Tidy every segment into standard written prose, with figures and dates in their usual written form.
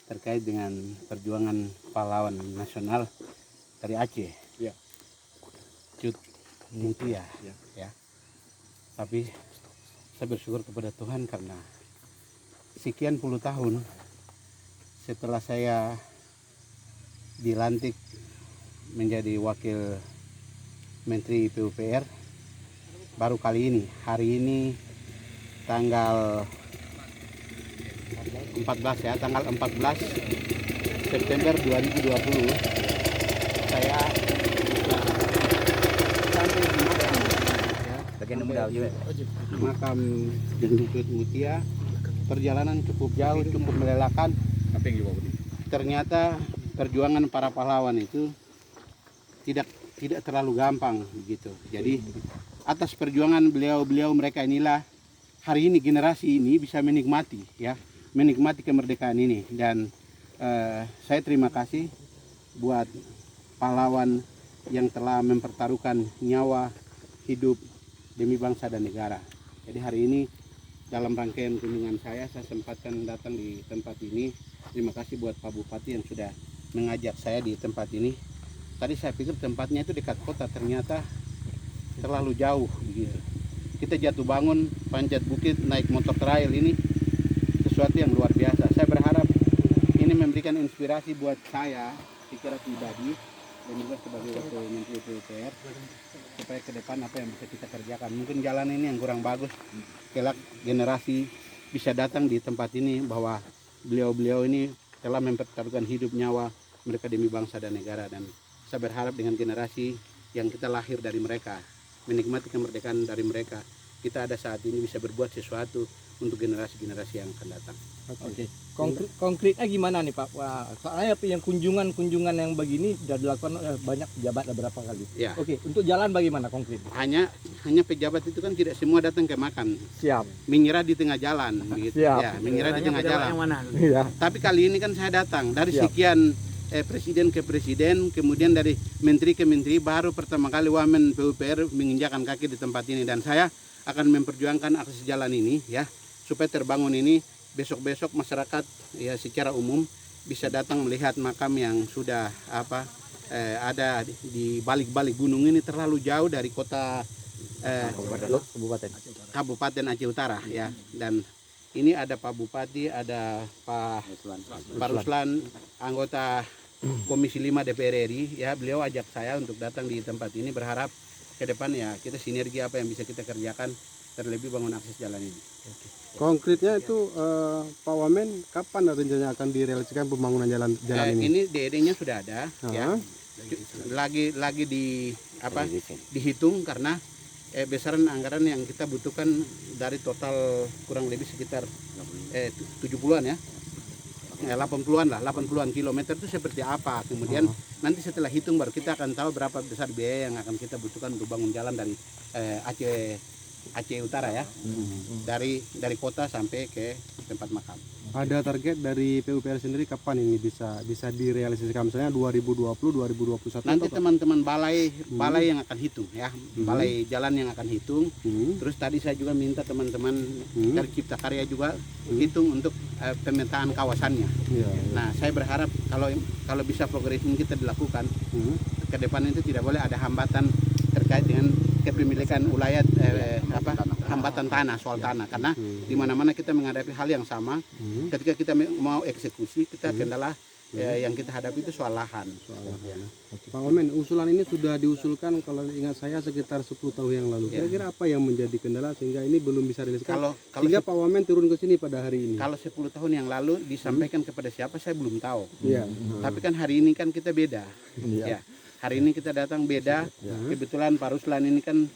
terkait dengan perjuangan pahlawan nasional dari Aceh, Ya. Cut Mutia. Ya. Ya. Tapi saya bersyukur kepada Tuhan karena sekian puluh tahun setelah saya dilantik menjadi wakil Menteri PUPR, baru kali ini, hari ini tanggal 14 ya, tanggal 14 September 2020 saya sampai di makam ya, Bagian muda juga. makam Cut Mutia. Perjalanan cukup jauh, cukup melelahkan. Ternyata perjuangan para pahlawan itu tidak terlalu gampang begitu. Jadi atas perjuangan beliau mereka inilah hari ini generasi ini bisa menikmati kemerdekaan ini. Dan saya terima kasih buat pahlawan yang telah mempertaruhkan nyawa hidup demi bangsa dan negara. Jadi hari ini dalam rangkaian kunjungan saya sempatkan datang di tempat ini. Terima kasih buat Pak Bupati yang sudah mengajak saya di tempat ini. Tadi saya pikir tempatnya itu dekat kota, ternyata terlalu jauh begitu. Kita jatuh bangun, panjat bukit, naik motor trail, ini sesuatu yang luar biasa. Saya berharap ini memberikan inspirasi buat saya secara pribadi dan juga sebagai wakil Menteri PUPR supaya ke depan apa yang bisa kita kerjakan. Mungkin jalan ini yang kurang bagus, kelak generasi bisa datang di tempat ini bahwa beliau ini telah mempertaruhkan hidup nyawa mereka demi bangsa dan negara. Dan saya berharap dengan generasi yang kita lahir dari mereka, menikmati kemerdekaan dari mereka, kita ada saat ini bisa berbuat sesuatu untuk generasi-generasi yang akan datang. Oke. Konkretnya gimana nih Pak? Wah, soalnya yang kunjungan yang begini sudah dilakukan banyak pejabat beberapa kali. Ya. Oke, untuk jalan bagaimana konkret? Hanya pejabat itu kan tidak semua datang ke makam, Siap. menyerah di tengah jalan begitu. Siap. Ya, menyerah di tengah jalan. Iya. Tapi kali ini kan saya datang dari Siap. sekian presiden ke presiden, kemudian dari menteri ke menteri, baru pertama kali Wamen PUPR menginjakan kaki di tempat ini. Dan saya akan memperjuangkan akses jalan ini ya, supaya terbangun ini. Besok-besok masyarakat ya secara umum bisa datang melihat makam yang sudah ada di balik-balik gunung ini, terlalu jauh dari kota Kabupaten Aceh Utara ya. Dan ini ada Pak Bupati, ada Pak Ruslan, anggota Komisi 5 DPR RI ya. Beliau ajak saya untuk datang di tempat ini, berharap ke depan ya kita sinergi apa yang bisa kita kerjakan, terlebih bangun akses jalan ini. Konkretnya itu Pak Wamen, kapan rencananya akan direalisasikan pembangunan jalan ini? Ini DED-nya sudah ada ya. Lagi dihitung karena besaran anggaran yang kita butuhkan dari total kurang lebih sekitar 70-an ya. 80-an kilometer itu seperti apa. Kemudian nanti setelah hitung baru kita akan tahu berapa besar biaya yang akan kita butuhkan untuk bangun jalan dari Aceh Utara ya, dari kota sampai ke tempat makam. Ada target dari PUPR sendiri kapan ini bisa direalisasikan, misalnya 2020, 2021? Nanti teman-teman balai yang akan hitung ya, balai jalan yang akan hitung. Terus tadi saya juga minta teman-teman dari Cipta Karya juga hitung untuk pemetaan kawasannya. Nah, saya berharap kalau bisa progres ini kita dilakukan, ke depan itu tidak boleh ada hambatan terkait dengan kepemilikan wilayah hambatan tanah, soal tanah, karena di mana-mana kita menghadapi hal yang sama. Ketika kita mau eksekusi, kita kendala yang kita hadapi itu soal lahan. Pak Wamen, usulan ini sudah diusulkan kalau ingat saya sekitar 10 tahun yang lalu. Kira-kira apa yang menjadi kendala sehingga ini belum bisa direalisasikan? Sehingga Pak Wamen turun ke sini pada hari ini. Kalau 10 tahun yang lalu disampaikan kepada siapa saya belum tahu. Tapi kan hari ini kan kita beda. Ya. Hari ini kita datang beda. Kebetulan Pak Ruslan ini kan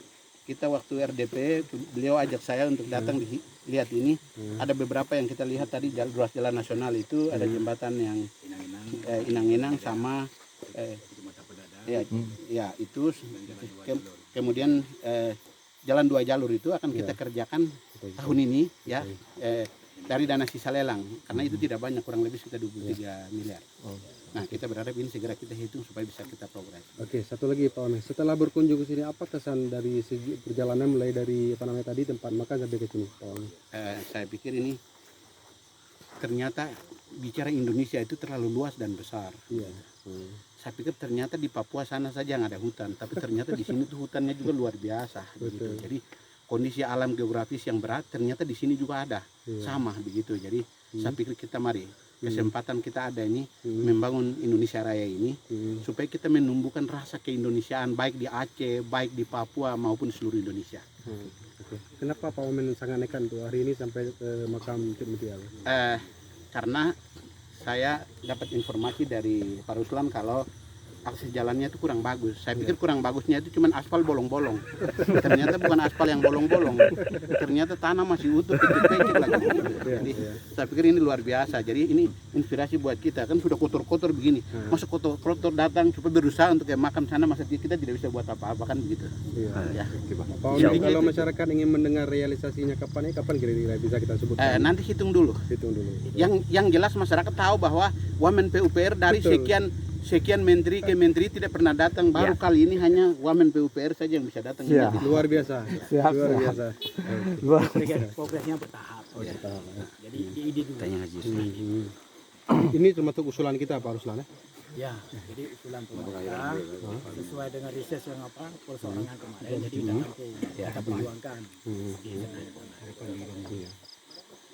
kita waktu RDP, beliau ajak saya untuk datang lihat ini. Ada beberapa yang kita lihat tadi, ruas jalan nasional itu ada jembatan yang Inang-Inang sama itu. Kemudian jalan 2 jalur itu akan kita kerjakan tahun ini ya, dari dana sisa lelang, karena itu tidak banyak, kurang lebih sekitar 23 miliar. Nah, kita berharap ini segera kita hitung supaya bisa kita progres. Oke, satu lagi Pak Wamen, setelah berkunjung ke sini, apa kesan dari segi perjalanan mulai dari tadi tempat makan sampai ke sini, Pak Wamen? Saya pikir ini ternyata bicara Indonesia itu terlalu luas dan besar. Iya. Saya pikir ternyata di Papua sana saja yang ada hutan, tapi ternyata di sini tuh hutannya juga luar biasa. Begitu. Jadi kondisi alam geografis yang berat ternyata di sini juga ada, sama begitu. Jadi saya pikir kita mari kesempatan kita ada ini membangun Indonesia Raya ini supaya kita menumbuhkan rasa keindonesiaan baik di Aceh, baik di Papua maupun seluruh Indonesia. Kenapa Pak Wamen sangat nekat tuh hari ini sampai ke makam Cik Mutia? Karena saya dapat informasi dari Pak Ruslan kalau akses jalannya itu kurang bagus. Saya pikir kurang bagusnya itu cuma aspal bolong-bolong. Ternyata bukan aspal yang bolong-bolong. Ternyata tanah masih utuh, kecil-kecil lagi. Jadi saya pikir ini luar biasa. Jadi ini inspirasi buat kita. Kan sudah kotor-kotor begini. Masa kotor-kotor datang supaya berusaha untuk ke makam sana, masa kita tidak bisa buat apa-apa kan begitu. Ya. Pak Wamen, kalau masyarakat ingin mendengar realisasinya kapan kira-kira bisa kita sebut? Nanti hitung dulu. Yang jelas masyarakat tahu bahwa Wamen PUPR dari sekian menteri ke menteri tidak pernah datang, baru kali ini hanya Wamen PUPR saja yang bisa datang. Luar biasa. Luar biasa. Progresnya bertahap. Jadi ide dulu. Ini termasuk usulan kita Pak Ruslan ya? Ya, jadi usulan pemerintah sesuai dengan riset yang persoalangan kemarin. Jadi kita perjuangkan.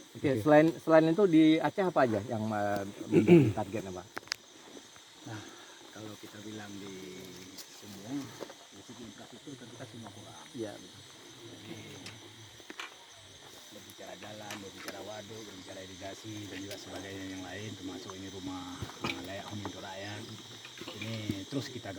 Oke, selain itu di Aceh apa aja yang menjadi targetnya, Pak? Nah, kalau kita bilang di Sumung, dari segi infrastruktur kan kita semua kurang. Iya. Jadi berbicara jalan, berbicara waduk, berbicara irigasi dan juga sebagainya yang lain, termasuk ini rumah layak huni untuk rakyat. Ini terus kita